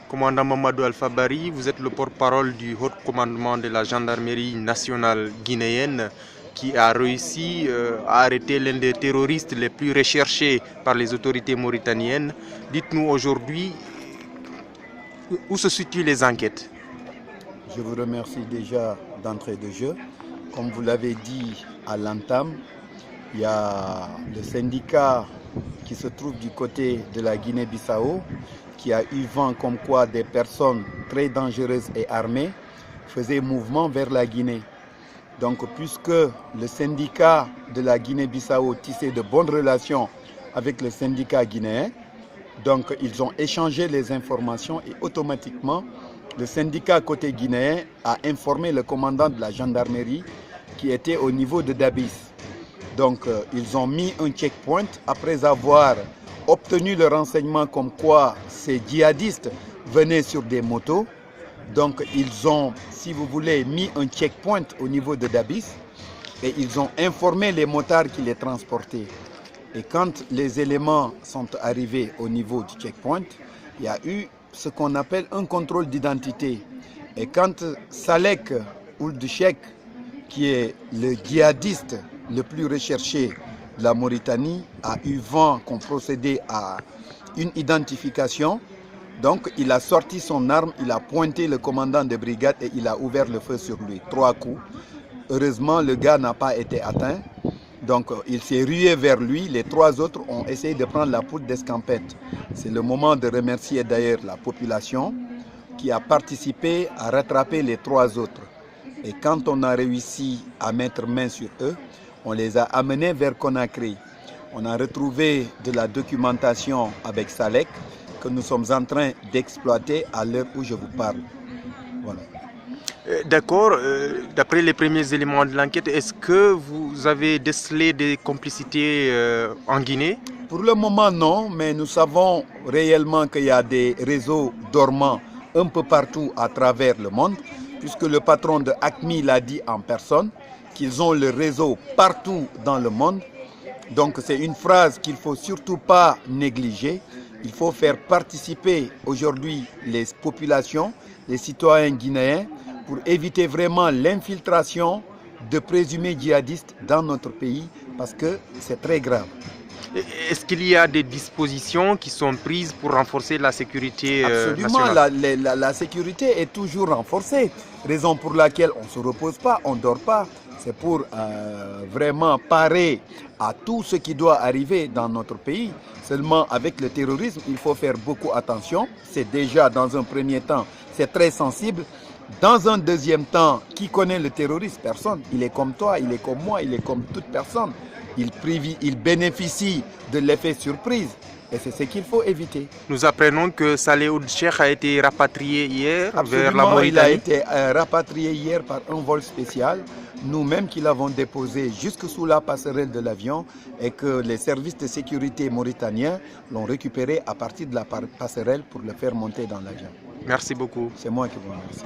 Commandant Mamadou Alpha Bari, vous êtes le porte-parole du haut commandement de la gendarmerie nationale guinéenne qui a réussi à arrêter l'un des terroristes les plus recherchés par les autorités mauritaniennes. Dites-nous aujourd'hui où se situent les enquêtes. Je vous remercie déjà d'entrée de jeu. Comme vous l'avez dit à l'entame, il y a le syndicat qui se trouve du côté de la Guinée-Bissau qui a eu vent comme quoi des personnes très dangereuses et armées faisaient mouvement vers la Guinée. Donc puisque le syndicat de la Guinée-Bissau tissait de bonnes relations avec le syndicat guinéen, donc ils ont échangé les informations et automatiquement le syndicat côté guinéen a informé le commandant de la gendarmerie qui était au niveau de Dabis. Donc ils ont mis un checkpoint après avoir obtenu le renseignement comme quoi ces djihadistes venaient sur des motos. Donc ils ont, si vous voulez, mis un checkpoint au niveau de Dabis et ils ont informé les motards qui les transportaient. Et quand les éléments sont arrivés au niveau du checkpoint, il y a eu ce qu'on appelle un contrôle d'identité. Et quand Salek Ould Cheikh, qui est le djihadiste le plus recherché de la Mauritanie, a eu vent qu'on procédait à une identification, donc il a sorti son arme, il a pointé le commandant de brigade et il a ouvert le feu sur lui, 3 coups. Heureusement, le gars n'a pas été atteint. Donc il s'est rué vers lui, les 3 autres ont essayé de prendre la poudre d'escampette. C'est le moment de remercier d'ailleurs la population qui a participé à rattraper les 3 autres. Et quand on a réussi à mettre main sur eux, on les a amenés vers Conakry. On a retrouvé de la documentation avec Salek que nous sommes en train d'exploiter à l'heure où je vous parle. Voilà. D'accord, d'après les premiers éléments de l'enquête, est-ce que vous avez décelé des complicités en Guinée? Pour le moment, non, mais nous savons réellement qu'il y a des réseaux dormants un peu partout à travers le monde, puisque le patron de ACMI l'a dit en personne, qu'ils ont le réseau partout dans le monde. Donc c'est une phrase qu'il ne faut surtout pas négliger. Il faut faire participer aujourd'hui les populations, les citoyens guinéens, pour éviter vraiment l'infiltration de présumés djihadistes dans notre pays, parce que c'est très grave. Est-ce qu'il y a des dispositions qui sont prises pour renforcer la sécurité Absolument, nationale? la sécurité est toujours renforcée, raison pour laquelle on ne se repose pas, on ne dort pas. C'est pour vraiment parer à tout ce qui doit arriver dans notre pays. Seulement avec le terrorisme, il faut faire beaucoup attention. C'est déjà dans un premier temps, c'est très sensible. Dans un deuxième temps, qui connaît le terrorisme? Personne. Il est comme toi, il est comme moi, il est comme toute personne. Il bénéficie de l'effet surprise. Et c'est ce qu'il faut éviter. Nous apprenons que Saleh Ould Cheikh a été rapatrié hier vers la Absolument, Mauritanie. il a été rapatrié hier par un vol spécial. Nous-mêmes qui l'avons déposé jusque sous la passerelle de l'avion et que les services de sécurité mauritaniens l'ont récupéré à partir de la passerelle pour le faire monter dans l'avion. Merci beaucoup. C'est moi qui vous remercie.